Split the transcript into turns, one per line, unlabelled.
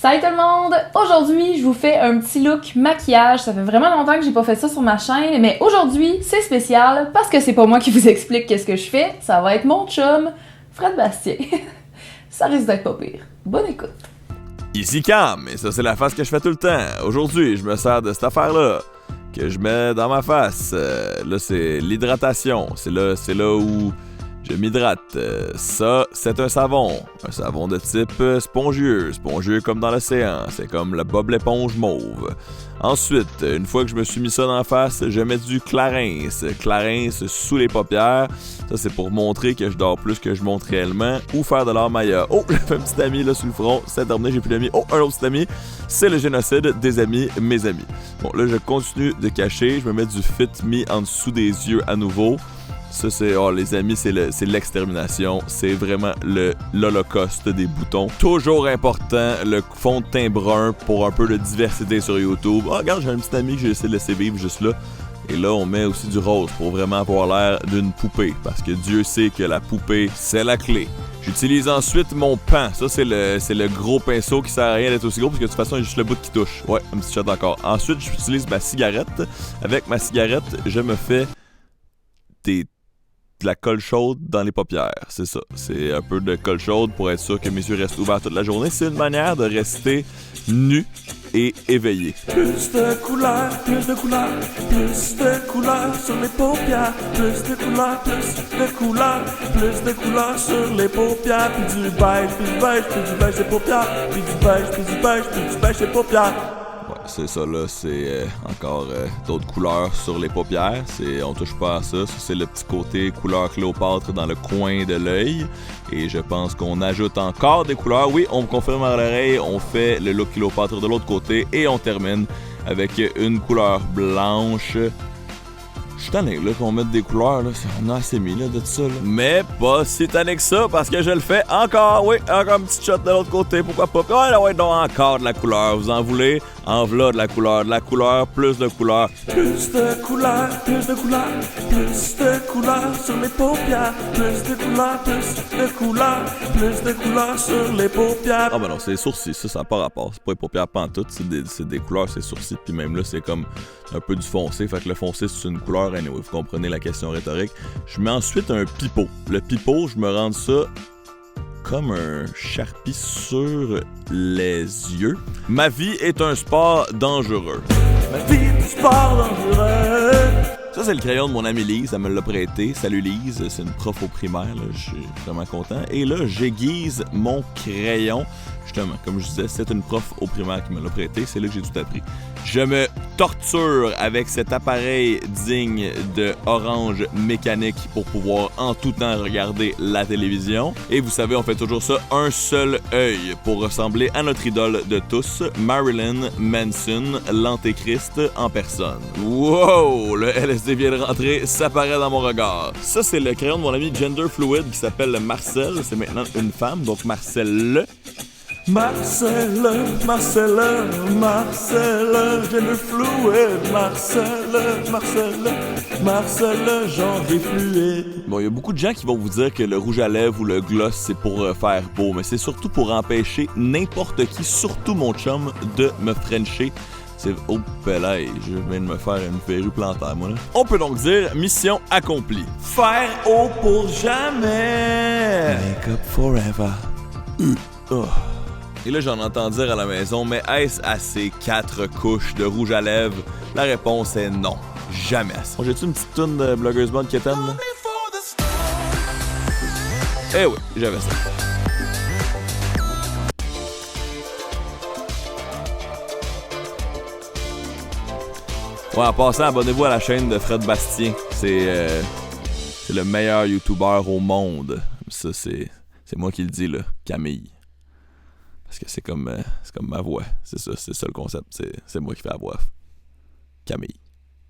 Salut tout le monde! Aujourd'hui, je vous fais un petit look maquillage. Ça fait vraiment longtemps que j'ai pas fait ça sur ma chaîne, mais aujourd'hui, c'est spécial parce que c'est pas moi qui vous explique qu'est-ce que je fais. Ça va être mon chum, Fred Bastien. Ça risque d'être pas pire. Bonne écoute!
Ici Cam, et ça c'est la face que je fais tout le temps. Aujourd'hui, je me sers de cette affaire-là que je mets dans ma face. Là, c'est l'hydratation. C'est là où je m'hydrate. Ça, c'est un savon de type spongieux comme dans l'océan. C'est comme le Bob l'éponge mauve. Ensuite, une fois que je me suis mis ça dans la face, je mets du Clarins sous les paupières. Ça, c'est pour montrer que je dors plus que je monte réellement ou faire de l'art Maya. Oh, j'ai fait un petit ami là sous le front. C'est terminé, j'ai plus d'amis. Oh, un autre petit ami. C'est le génocide des amis, mes amis. Bon, là, je continue de cacher. Je me mets du Fit Me en dessous des yeux à nouveau. Ça, c'est, les amis, c'est l'extermination. C'est vraiment l'holocauste des boutons. Toujours important, le fond de teint brun pour un peu de diversité sur YouTube. Ah, regarde, j'ai un petit ami que j'ai essayé de laisser vivre juste là. Et là, on met aussi du rose pour vraiment avoir l'air d'une poupée. Parce que Dieu sait que la poupée, c'est la clé. J'utilise ensuite mon pan. Ça, c'est le gros pinceau qui sert à rien d'être aussi gros parce que de toute façon, il y a juste le bout qui touche. Ouais, un petit shot encore. Ensuite, j'utilise ma cigarette. Avec ma cigarette, je me fais de la colle chaude dans les paupières, c'est ça. C'est un peu de colle chaude pour être sûr que mes yeux restent ouverts toute la journée. C'est une manière de rester nu et éveillé.
Plus de couleurs, plus de couleurs, plus de couleurs sur les paupières. Plus de couleurs, plus de couleurs, plus de couleurs sur les paupières. Puis du beige, puis du beige, puis du beige les paupières. Puis du beige, puis du beige, puis du beige les paupières.
Ouais, c'est ça là, c'est encore d'autres couleurs sur les paupières. On touche pas à ça. Ça, c'est le petit côté couleur Cléopâtre dans le coin de l'œil. Et je pense qu'on ajoute encore des couleurs. Oui, on me confirme à l'oreille, on fait le look Cléopâtre de l'autre côté et on termine avec une couleur blanche. Je suis tanné là qu'on mette des couleurs, là. On a assez mis là, de tout ça. Là. Mais pas si tanné que ça, parce que je le fais encore. Oui, encore un petit shot de l'autre côté, pourquoi pas. Ouais, donc encore de la couleur. Vous en voulez? En v'là de la couleur, plus de couleur.
Plus de couleurs, plus de couleurs, plus de couleurs sur les paupières. Plus de couleurs, plus de couleurs, plus de couleurs sur les paupières.
Ah ben non, c'est les sourcils, ça n'a pas rapport. C'est pas les paupières pantoute, c'est des couleurs, c'est sourcils. Puis même là, c'est comme un peu du foncé. Fait que le foncé, c'est une couleur, anyway, vous comprenez la question rhétorique. Je mets ensuite un pipeau. Le pipeau, je me rends ça comme un charpie sur les yeux. Ma vie est un sport dangereux.
Ma vie est un sport dangereux.
Ça, c'est le crayon de mon amie Lise, elle me l'a prêté. Salut Lise, c'est une prof au primaire, là, je suis vraiment content. Et là, j'aiguise mon crayon. Justement, comme je disais, c'est une prof au primaire qui me l'a prêté, c'est là que j'ai tout appris. Je me torture avec cet appareil digne de Orange Mécanique pour pouvoir en tout temps regarder la télévision. Et vous savez, on fait toujours ça un seul œil pour ressembler à notre idole de tous, Marilyn Manson, l'antéchrist en personne. Wow! Le LSD vient de rentrer, ça paraît dans mon regard. Ça, c'est le crayon de mon ami Gender Fluid qui s'appelle Marcel. C'est maintenant une femme, donc Marcel.
Marcel, gender fluid, Marcel, genre fluide.
Bon, il y a beaucoup de gens qui vont vous dire que le rouge à lèvres ou le gloss, c'est pour faire beau, mais c'est surtout pour empêcher n'importe qui, surtout mon chum, de me frencher. C'est oh pelay, je viens de me faire une verrue plantaire, moi là. On peut donc dire mission accomplie.
Faire haut pour jamais.
Make up forever. Oh. Et là, j'en entends dire à la maison, mais est-ce assez 4 couches de rouge à lèvres? La réponse est non. Jamais assez. Bon, j'ai-tu une petite toune de blogueuse bonne quétaine, là? Eh oui, j'avais ça. Ouais, en passant, abonnez-vous à la chaîne de Fred Bastien. C'est le meilleur YouTuber au monde. Ça, c'est moi qui le dis, là. Camille. Parce que c'est comme ma voix. C'est ça le concept. C'est moi qui fais la voix. Camille.